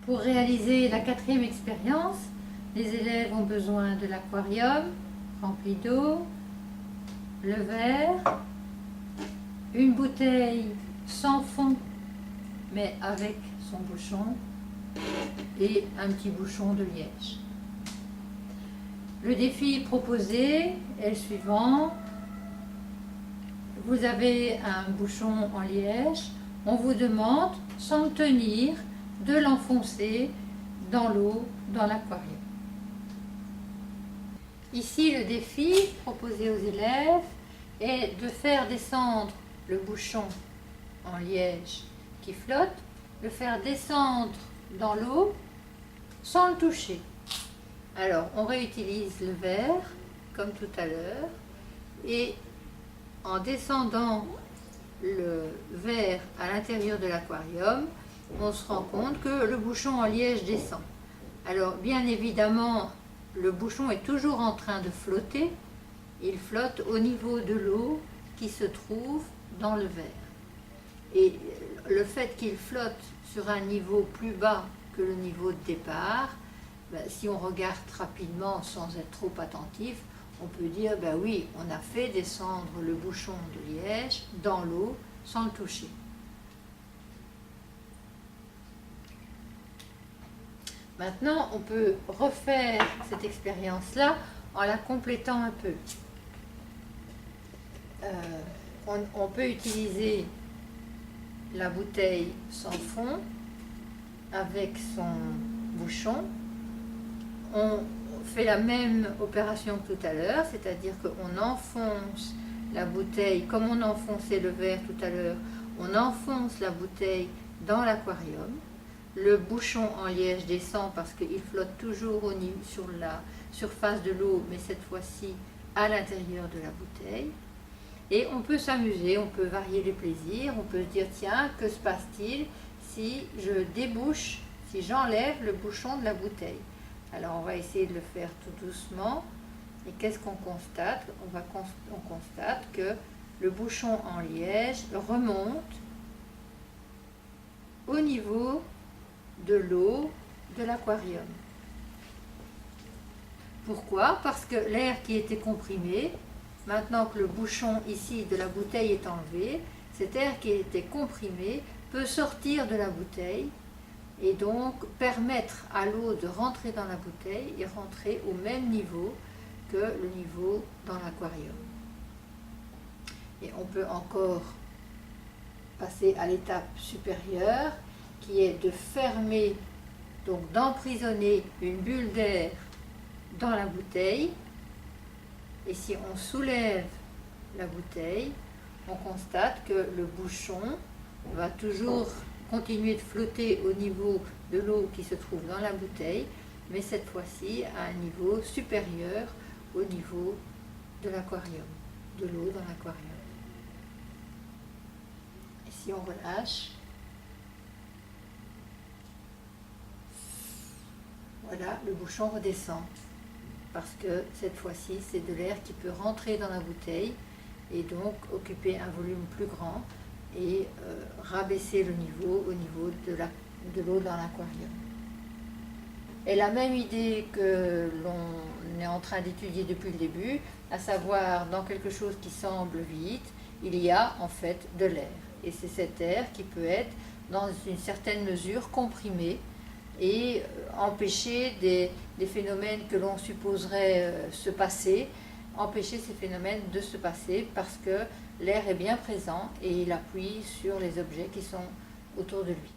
Pour réaliser la quatrième expérience, les élèves ont besoin de l'aquarium rempli d'eau, le verre, une bouteille sans fond mais avec son bouchon et un petit bouchon de liège. Le défi proposé est le suivant. Vous avez un bouchon en liège, on vous demande, sans le tenir, de l'enfoncer dans l'eau, dans l'aquarium. Ici, le défi proposé aux élèves est de faire descendre le bouchon en liège qui flotte, le faire descendre dans l'eau sans le toucher. Alors, on réutilise le verre, comme tout à l'heure, et en descendant le verre à l'intérieur de l'aquarium, on se rend compte que le bouchon en liège descend. Alors, bien évidemment, le bouchon est toujours en train de flotter. Il flotte au niveau de l'eau qui se trouve dans le verre. Et le fait qu'il flotte sur un niveau plus bas que le niveau de départ, si on regarde rapidement sans être trop attentif, on peut dire, oui, on a fait descendre le bouchon de liège dans l'eau sans le toucher. Maintenant, on peut refaire cette expérience-là en la complétant un peu. On peut utiliser la bouteille sans fond avec son bouchon. On fait la même opération que tout à l'heure, c'est-à-dire qu'on enfonce la bouteille, comme on enfonçait le verre tout à l'heure, on enfonce la bouteille dans l'aquarium. Le bouchon en liège descend parce qu'il flotte toujours sur la surface de l'eau, mais cette fois-ci à l'intérieur de la bouteille. Et on peut s'amuser, on peut varier les plaisirs, on peut se dire, tiens, que se passe-t-il si je débouche, si j'enlève le bouchon de la bouteille? Alors on va essayer de le faire tout doucement. Et qu'est-ce qu'on constate? On constate que le bouchon en liège remonte au niveau de l'eau de l'aquarium. Pourquoi? Parce que l'air qui était comprimé, maintenant que le bouchon ici de la bouteille est enlevé, cet air qui était comprimé peut sortir de la bouteille et donc permettre à l'eau de rentrer dans la bouteille et rentrer au même niveau que le niveau dans l'aquarium. Et on peut encore passer à l'étape supérieure qui est de fermer, donc d'emprisonner une bulle d'air dans la bouteille. Et si on soulève la bouteille, on constate que le bouchon va toujours continuer de flotter au niveau de l'eau qui se trouve dans la bouteille, mais cette fois-ci à un niveau supérieur au niveau de l'aquarium, de l'eau dans l'aquarium. Et si on relâche, voilà, le bouchon redescend. Parce que cette fois-ci, c'est de l'air qui peut rentrer dans la bouteille et donc occuper un volume plus grand et rabaisser le niveau au niveau de l'eau dans l'aquarium. Et la même idée que l'on est en train d'étudier depuis le début, à savoir dans quelque chose qui semble vide, il y a en fait de l'air. Et c'est cet air qui peut être dans une certaine mesure comprimé et empêcher des phénomènes que l'on supposerait se passer, empêcher ces phénomènes de se passer parce que l'air est bien présent et il appuie sur les objets qui sont autour de lui.